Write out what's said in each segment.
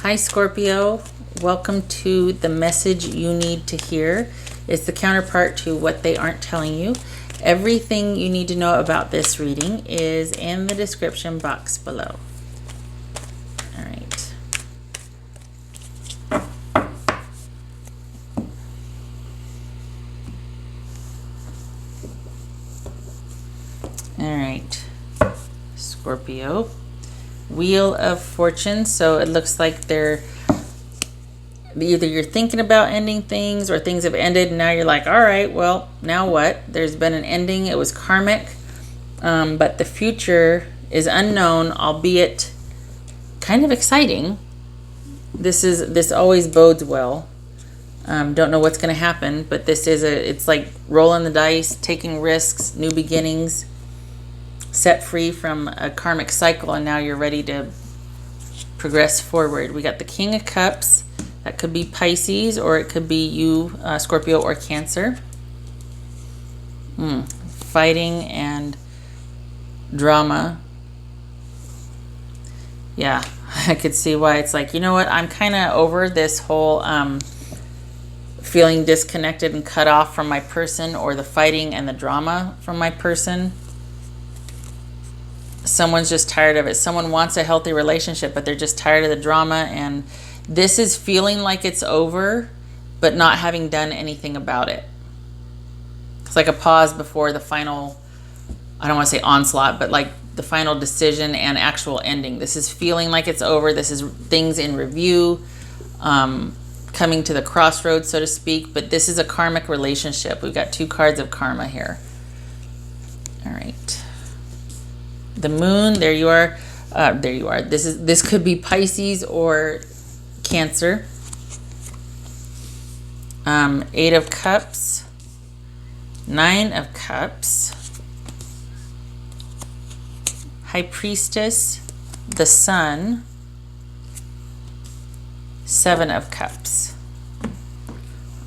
Hi, Scorpio. Welcome to the message you need to hear. It's the counterpart to what they aren't telling you. Everything you need to know about this reading is in the description box below. All right. All right, Scorpio. Wheel of Fortune. So it looks like they're either you're thinking about ending things or things have ended and now you're like, all right, well, now what? There's been an ending. It was karmic, but the future is unknown, albeit kind of exciting. This always bodes well. Don't know what's going to happen, but it's like rolling the dice, taking risks, new beginnings, set free from a karmic cycle, and now you're ready to progress forward. We got the King of Cups. That could be Pisces, or it could be you, Scorpio, or Cancer. Fighting and drama. Yeah, I could see why it's like, you know what? I'm kind of over this whole feeling disconnected and cut off from my person, or the fighting and the drama from my person. Someone's just tired of it. Someone wants a healthy relationship, but they're just tired of the drama, and this is feeling like it's over, but not having done anything about it. It's like a pause before the final, I don't want to say onslaught, but like the final decision and actual ending. This is feeling like it's over. This is things in review, coming to the crossroads, so to speak, but this is a karmic relationship. We've got two cards of karma here. All right. The Moon, there you are. There you are. This could be Pisces or Cancer. Eight of Cups, Nine of Cups, High Priestess, the Sun, Seven of Cups.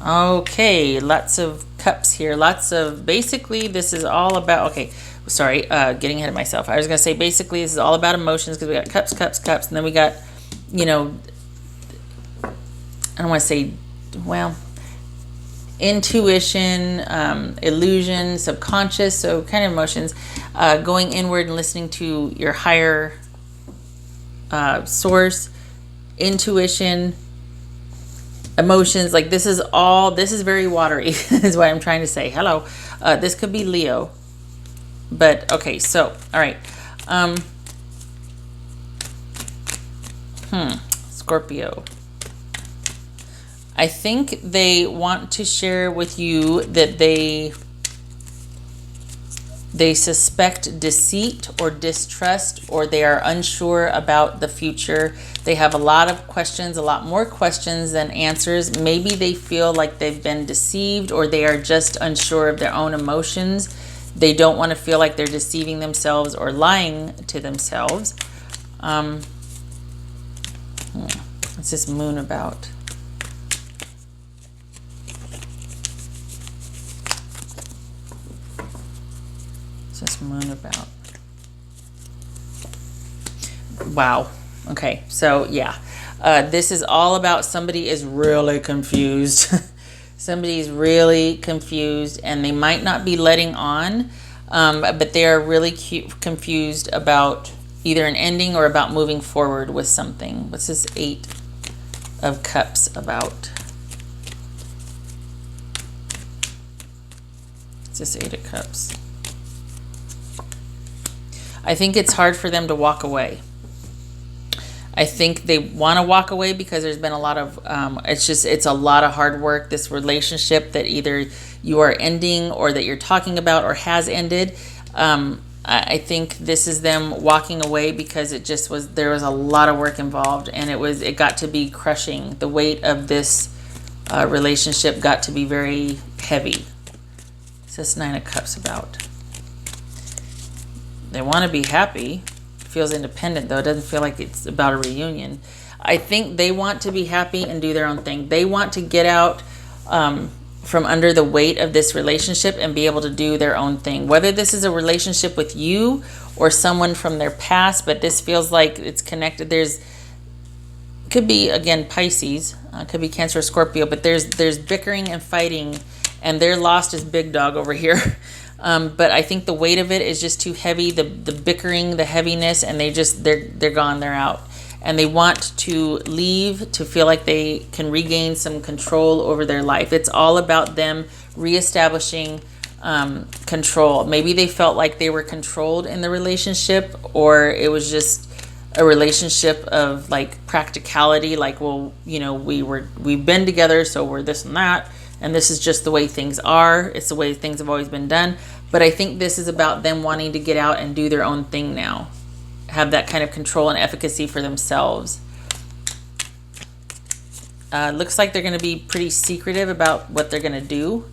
Okay, lots of cups here. Basically, this is all about, okay, sorry, getting ahead of myself. I was going to say, basically, this is all about emotions, because we got cups, cups, cups, and then we got, I don't want to say, well, intuition, illusion, subconscious, so kind of emotions, going inward and listening to your higher source, intuition, emotions. Like this is very watery, is what I'm trying to say. Hello. This could be Leo. But, okay, so, all right. Scorpio. I think they want to share with you that they suspect deceit or distrust, or they are unsure about the future. They have a lot of questions, a lot more questions than answers. Maybe they feel like they've been deceived, or they are just unsure of their own emotions. They don't want to feel like they're deceiving themselves or lying to themselves. What's this Moon about? This Moon about? Wow. Okay, so yeah, this is all about somebody is really confused. Somebody's really confused, and they might not be letting on, but they are really confused about either an ending or about moving forward with something. What's this Eight of Cups about? What's this Eight of Cups? I think it's hard for them to walk away. I think they want to walk away because there's been a lot of, it's a lot of hard work, this relationship that either you are ending or that you're talking about or has ended. I think this is them walking away because there was a lot of work involved, and it got to be crushing. The weight of this relationship got to be very heavy. What's this Nine of Cups about? They want to be happy. Feels independent, though. It doesn't feel like it's about a reunion. I think they want to be happy and do their own thing. They want to get out from under the weight of this relationship and be able to do their own thing. Whether this is a relationship with you or someone from their past, but this feels like it's connected. There's could be, again, Pisces, could be Cancer or Scorpio, but there's bickering and fighting, and they're lost as big dog over here. But I think the weight of it is just too heavy, the bickering, the heaviness, and they're gone, they're out. And they want to leave to feel like they can regain some control over their life. It's all about them reestablishing control. Maybe they felt like they were controlled in the relationship, or it was just a relationship of like practicality, like, well, we've been together, so we're this and that, and this is just the way things are. It's the way things have always been done. But I think this is about them wanting to get out and do their own thing now, have that kind of control and efficacy for themselves. Looks like they're going to be pretty secretive about what they're going to do.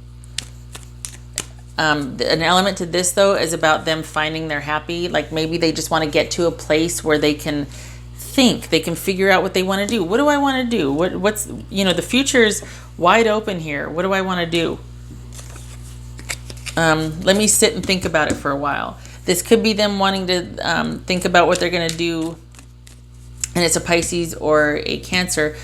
An element to this, though, is about them finding they're happy. Like maybe they just want to get to a place where they can think, they can figure out what they want to do. What do I want to do? What's the future's wide open here. What do I want to do? Let me sit and think about it for a while. This could be them wanting to think about what they're going to do, and it's a Pisces or a Cancer.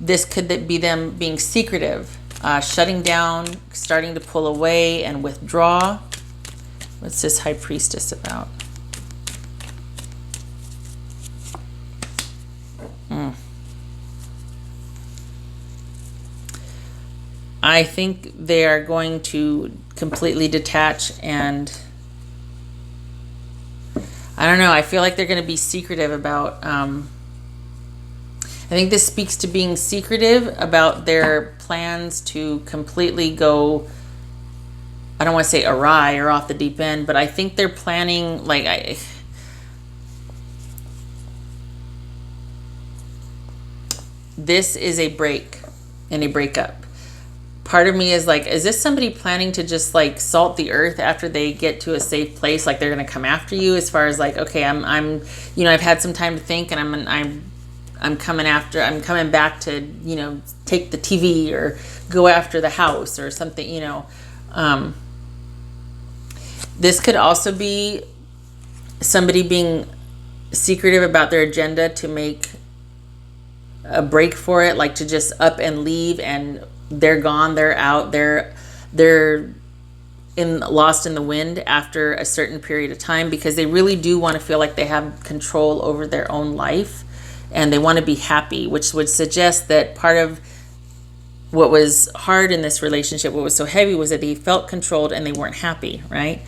This could be them being secretive. Shutting down, starting to pull away and withdraw. What's this High Priestess about? I think they are going to completely detach, and I don't know, I feel like they're going to be secretive about I think this speaks to being secretive about their plans to completely go, I don't want to say awry or off the deep end, but I think they're planning, this is a break and a breakup. Part of me is like, is this somebody planning to just like salt the earth after they get to a safe place? Like they're going to come after you, as far as like, okay, I'm I've had some time to think, and I'm coming back to, take the TV or go after the house or something, This could also be somebody being secretive about their agenda to make a break for it, like to just up and leave, and they're gone, they're out, they're lost in the wind after a certain period of time, because they really do want to feel like they have control over their own life. And they want to be happy, which would suggest that part of what was hard in this relationship, what was so heavy, was that they felt controlled and they weren't happy, right?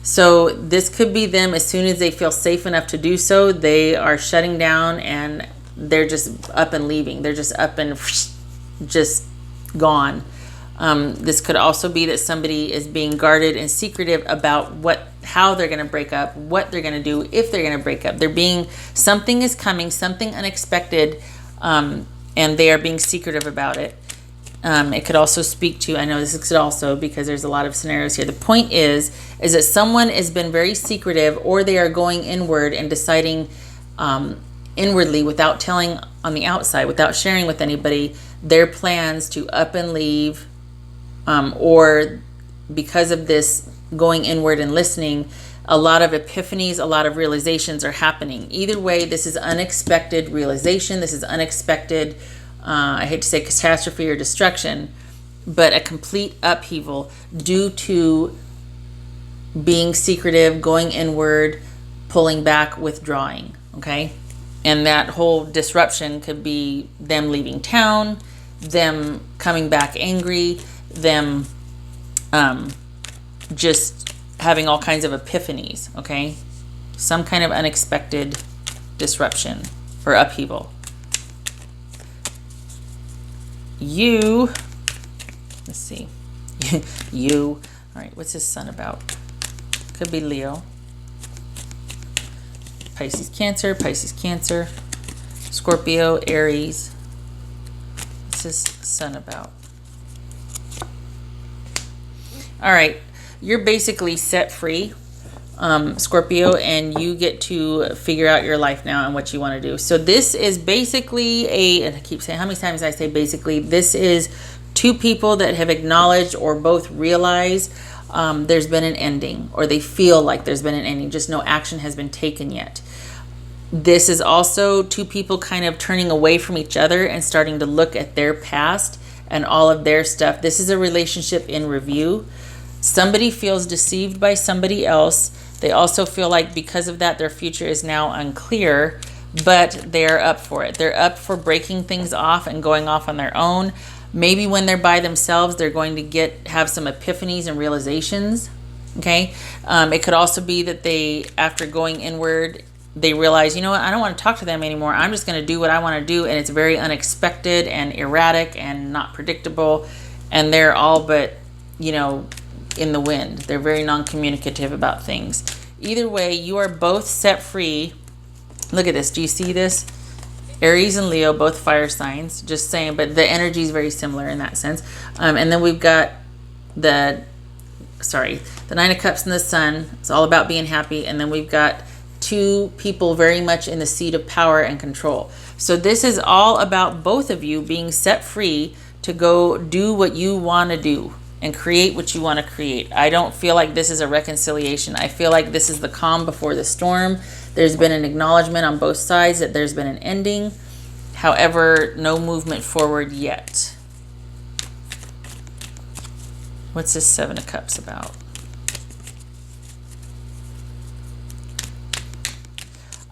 So this could be them, as soon as they feel safe enough to do so, they are shutting down and they're just up and leaving. They're just up and just gone. This could also be that somebody is being guarded and secretive about how they're going to break up, what they're going to do if they're going to break up. Something is coming, something unexpected, and they are being secretive about it. It could also speak to, I know this could also, because there's a lot of scenarios here. The point is that someone has been very secretive, or they are going inward and deciding inwardly, without telling on the outside, without sharing with anybody, their plans to up and leave, or because of this going inward and listening, a lot of epiphanies, a lot of realizations are happening. Either way, this is unexpected realization. This is unexpected, I hate to say catastrophe or destruction, but a complete upheaval due to being secretive, going inward, pulling back, withdrawing, okay? And that whole disruption could be them leaving town, them coming back angry, them just having all kinds of epiphanies, okay? Some kind of unexpected disruption or upheaval. Let's see. All right, what's his sun about? Could be Leo. Pisces, Cancer, Scorpio, Aries. What's his sun about? All right, you're basically set free, Scorpio, and you get to figure out your life now and what you want to do. So this is basically and I keep saying, how many times I say basically, this is two people that have acknowledged or both realize there's been an ending, or they feel like there's been an ending, just no action has been taken yet. This is also two people kind of turning away from each other and starting to look at their past and all of their stuff. This is a relationship in review. Somebody feels deceived by somebody else. They also feel like because of that, their future is now unclear, but they're up for it. They're up for breaking things off and going off on their own. Maybe when they're by themselves, they're going to have some epiphanies and realizations. Okay. It could also be that after going inward, they realize, you know what, I don't want to talk to them anymore. I'm just going to do what I want to do. And it's very unexpected and erratic and not predictable. And they're all but, in the wind. They're very non-communicative about things. Either way, you are both set free. Look at this. Do you see this? Aries and Leo, both fire signs. Just saying, but the energy is very similar in that sense. And then we've got the Nine of Cups and the Sun. It's all about being happy. And then we've got two people very much in the seat of power and control. So this is all about both of you being set free to go do what you want to do and create what you want to create. I don't feel like this is a reconciliation. I feel like this is the calm before the storm. There's been an acknowledgement on both sides that there's been an ending. However, no movement forward yet. What's this Seven of Cups about?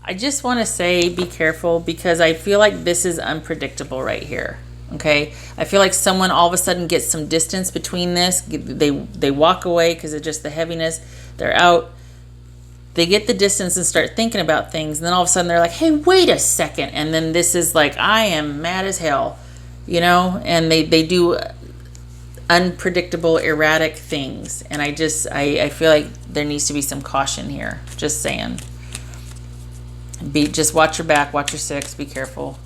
I just want to say be careful because I feel like this is unpredictable right here. Okay, I feel like someone all of a sudden gets some distance between this. They walk away because of just the heaviness. They're out. They get the distance and start thinking about things. And then all of a sudden they're like, hey, wait a second. And then this is like, I am mad as hell, and they do unpredictable, erratic things. And I feel like there needs to be some caution here. Just saying. Just watch your back, watch your six, be careful.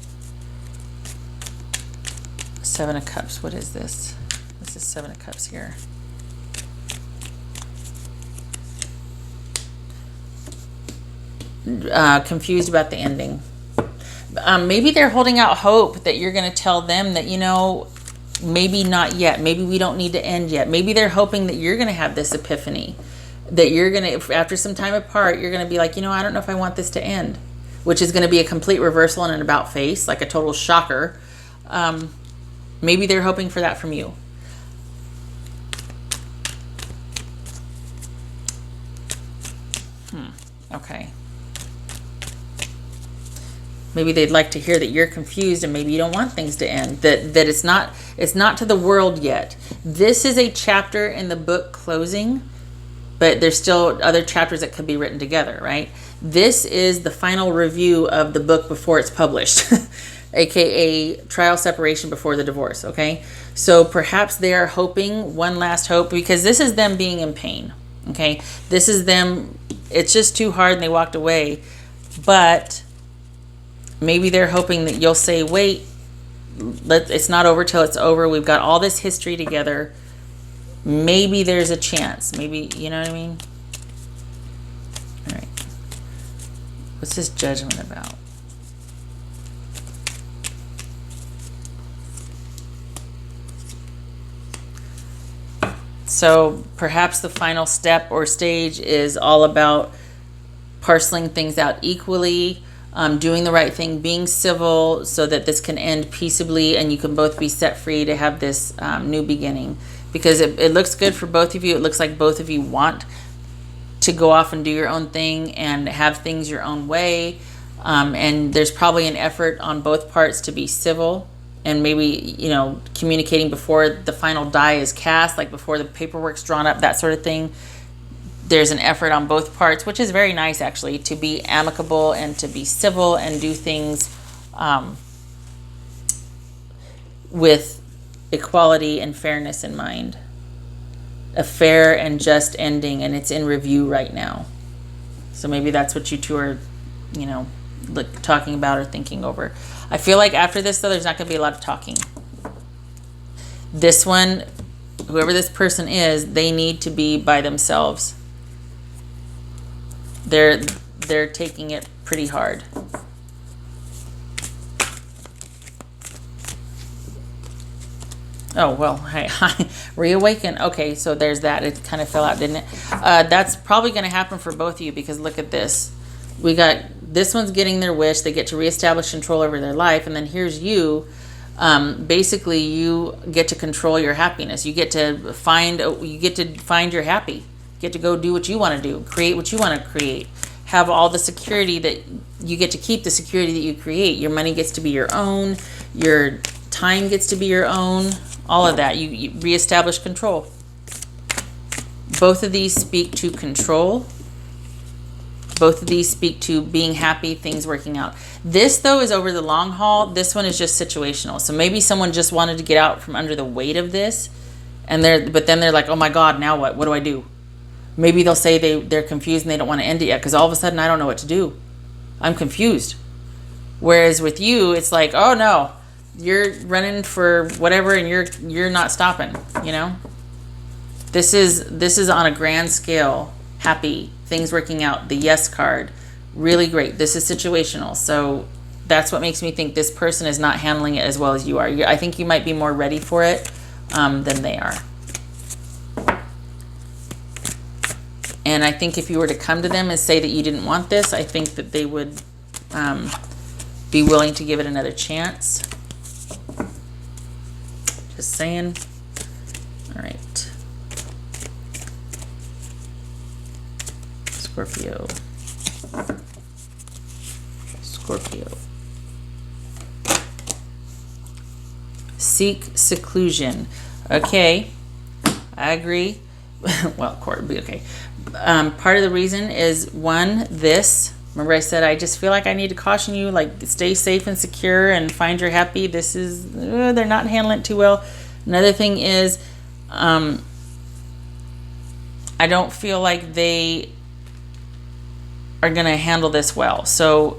Seven of Cups, what is this? This is Seven of Cups here. Confused about the ending. Maybe they're holding out hope that you're going to tell them that, maybe not yet. Maybe we don't need to end yet. Maybe they're hoping that you're going to have this epiphany. That you're going to, after some time apart, you're going to be like, I don't know if I want this to end. Which is going to be a complete reversal and an about face, like a total shocker. Maybe they're hoping for that from you. Okay. Maybe they'd like to hear that you're confused and maybe you don't want things to end. That it's not to the world yet. This is a chapter in the book closing, but there's still other chapters that could be written together, right? This is the final review of the book before it's published, aka trial separation before the divorce, okay? So perhaps they are hoping, one last hope, because this is them being in pain, okay? This is them, it's just too hard and they walked away, but maybe they're hoping that you'll say, wait, it's not over till it's over. We've got all this history together. Maybe there's a chance. Maybe, you know what I mean? All right. What's this Judgment about? So perhaps the final step or stage is all about parceling things out equally, doing the right thing, being civil so that this can end peaceably and you can both be set free to have this new beginning. Because it looks good for both of you. It looks like both of you want to go off and do your own thing and have things your own way. And there's probably an effort on both parts to be civil and maybe, communicating before the final die is cast, like before the paperwork's drawn up, that sort of thing. There's an effort on both parts, which is very nice actually, to be amicable and to be civil and do things with equality and fairness in mind. A fair and just ending, and it's in review right now. So maybe that's what you two are, talking about or thinking over. I feel like after this, though, there's not going to be a lot of talking. This one, whoever this person is, they need to be by themselves. They're taking it pretty hard. Oh, well, hey, reawaken. Okay, so there's that. It kind of fell out, didn't it? That's probably going to happen for both of you because look at this. We got this one's getting their wish. They get to reestablish control over their life. And then here's you. Basically, you get to control your happiness. You get to find your happy. You get to go do what you want to do, create what you want to create, have all the security that you get to keep, the security that you create. Your money gets to be your own. Your time gets to be your own. All of that. You reestablish control. Both of these speak to control. Both of these speak to being happy, things working out. This, though, is over the long haul. This one is just situational. So maybe someone just wanted to get out from under the weight of this, but then they're like, oh my God, now what? What do I do? Maybe they'll say they're confused and they don't want to end it yet because all of a sudden I don't know what to do. I'm confused. Whereas with you, it's like, oh no, you're running for whatever and you're not stopping, you know? This is on a grand scale, happy, things working out, the yes card, really great. This is situational. So that's what makes me think this person is not handling it as well as you are. I think you might be more ready for it than they are. And I think if you were to come to them and say that you didn't want this, I think that they would be willing to give it another chance. Just saying. All right. Scorpio. Scorpio. Seek seclusion. Okay, I agree. Well, court be okay. Part of the reason is this. Remember I said I just feel like I need to caution you, like stay safe and secure and find your happy. This is, they're not handling it too well. Another thing is, I don't feel like they are going to handle this well. So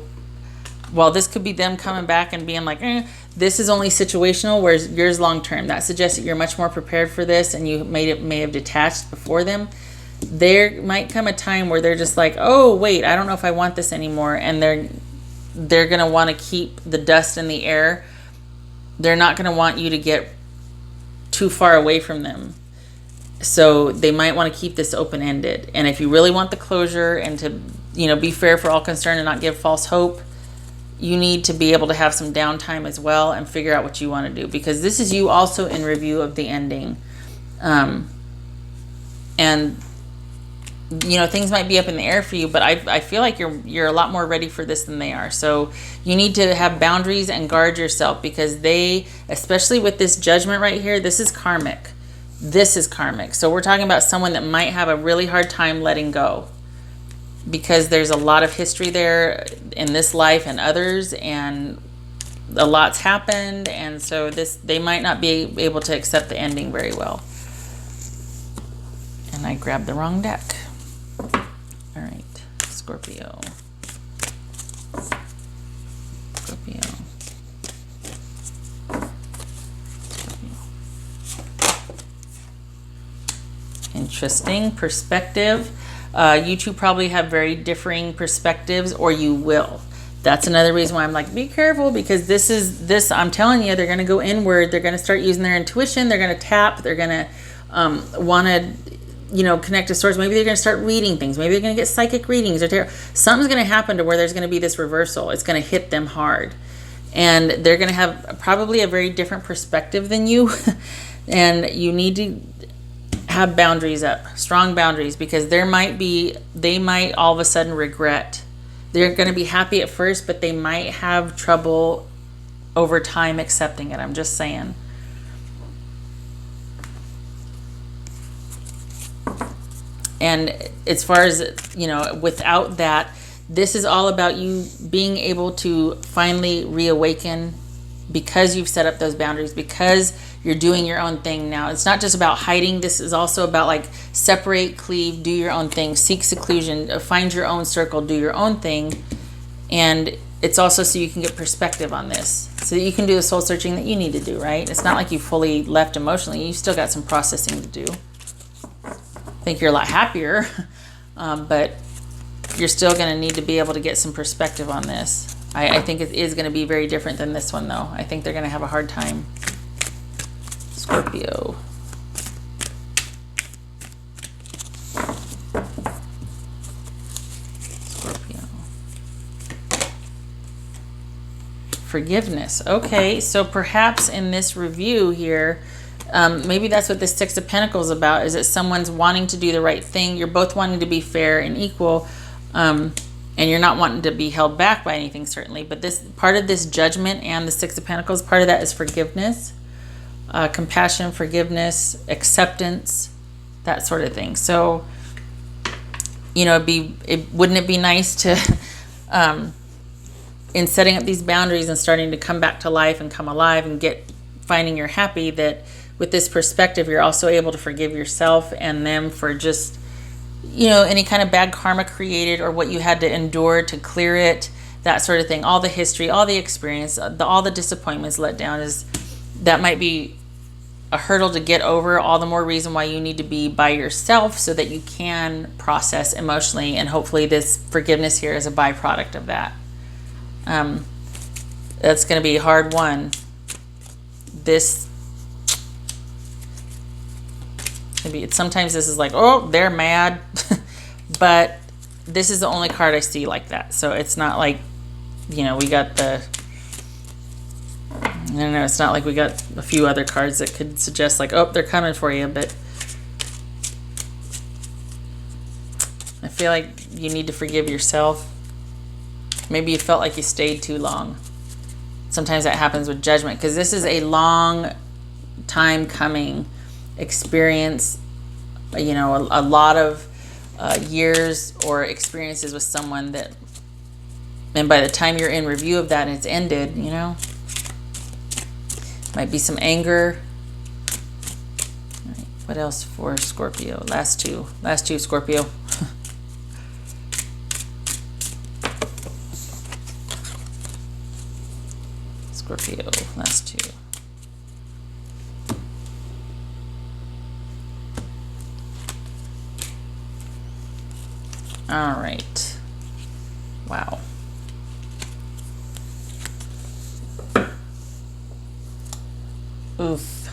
while this could be them coming back and being like, this is only situational, whereas yours long term. That suggests that you're much more prepared for this and you may have detached before them. There might come a time where they're just like, oh wait, I don't know if I want this anymore, and they're going to want to keep the dust in the air. They're not going to want you to get too far away from them. So they might want to keep this open-ended. And if you really want the closure and to, be fair for all concerned and not give false hope, you need to be able to have some downtime as well and figure out what you want to do, because this is you also in review of the ending. And things might be up in the air for you, but I feel like you're a lot more ready for this than they are. So you need to have boundaries and guard yourself, because they, especially with this judgment right here, this is karmic. This is karmic. So we're talking about someone that might have a really hard time letting go, because there's a lot of history there in this life and others, and a lot's happened, and so they might not be able to accept the ending very well. And I grabbed the wrong deck. All right, Scorpio. Scorpio. Interesting perspective. You two probably have very differing perspectives, or you will. That's another reason why I'm like, be careful, because this, I'm telling you, they're going to go inward. They're going to start using their intuition. They're going to tap. They're going to want to, connect to source. Maybe they're going to start reading things. Maybe they're going to get psychic readings or something's going to happen to where there's going to be this reversal. It's going to hit them hard, and they're going to have probably a very different perspective than you. And you need to have boundaries up, strong boundaries, because they might all of a sudden regret. They're going to be happy at first, but they might have trouble over time accepting it. I'm just saying. And as far as, without that, this is all about you being able to finally reawaken, because you've set up those boundaries, because you're doing your own thing now. It's not just about hiding. This is also about like separate, cleave, do your own thing, seek seclusion, find your own circle, do your own thing. And it's also so you can get perspective on this, so that you can do the soul searching that you need to do, right? It's not like you fully left emotionally. You still got some processing to do. I think you're a lot happier, but you're still going to need to be able to get some perspective on this. I think it is going to be very different than this one, though. I think they're going to have a hard time. Scorpio. Scorpio. Forgiveness. Okay, so perhaps in this review here, maybe that's what this Six of Pentacles is about, is that someone's wanting to do the right thing. You're both wanting to be fair and equal, and you're not wanting to be held back by anything, certainly. But this part of this Judgment and the Six of Pentacles, part of that is forgiveness, compassion, forgiveness, acceptance, that sort of thing. So, you know, wouldn't it be nice to, in setting up these boundaries and starting to come back to life and come alive and finding you're happy, that with this perspective, you're also able to forgive yourself and them for just, you know, any kind of bad karma created or what you had to endure to clear it, that sort of thing. All the history, all the experience, all the disappointments, let down, that might be a hurdle to get over. All the more reason why you need to be by yourself so that you can process emotionally, and hopefully this forgiveness here is a byproduct of that. That's going to be a hard one. Sometimes this is like, oh, they're mad, but this is the only card I see like that. So it's not like, you know, we got it's not like we got a few other cards that could suggest like, oh, they're coming for you. But I feel like you need to forgive yourself. Maybe you felt like you stayed too long. Sometimes that happens with Judgment, because this is a long time coming experience, you know, a lot of years or experiences with someone that, and by the time you're in review of that and it's ended, you know, might be some anger. All right, what else for Scorpio? Last two Scorpio. Scorpio, last two. All right. Wow. Oof.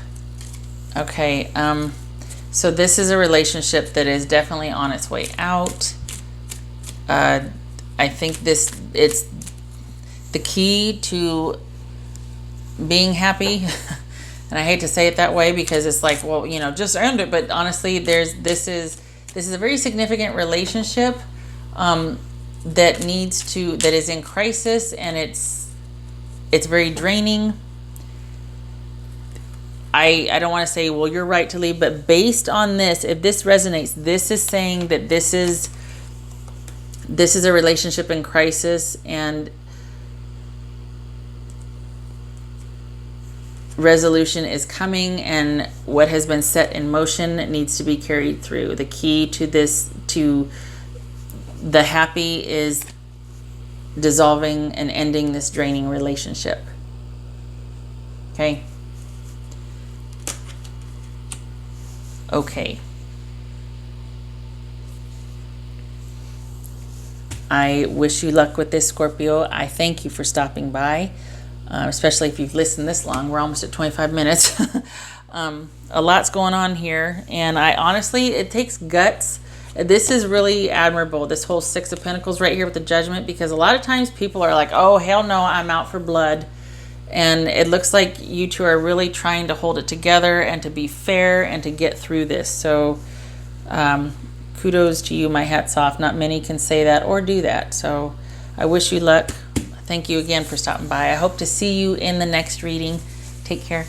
Okay. So this is a relationship that is definitely on its way out. I think it's the key to being happy. And I hate to say it that way, because it's like, well, you know, just end it. But honestly, this is a very significant relationship that is in crisis, and it's very draining. I don't want to say, well, you're right to leave, but based on this, if this resonates, this is saying that this is a relationship in crisis, and resolution is coming, and what has been set in motion needs to be carried through. The key to the happy is dissolving and ending this draining relationship. Okay. Okay. I wish you luck with this, Scorpio. I thank you for stopping by, especially if you've listened this long. We're almost at 25 minutes. A lot's going on here, and it takes guts. This is really admirable, this whole Six of Pentacles right here with the Judgment, because a lot of times people are like, oh, hell no, I'm out for blood. And it looks like you two are really trying to hold it together and to be fair and to get through this. So kudos to you. My hat's off. Not many can say that or do that. So I wish you luck. Thank you again for stopping by. I hope to see you in the next reading. Take care.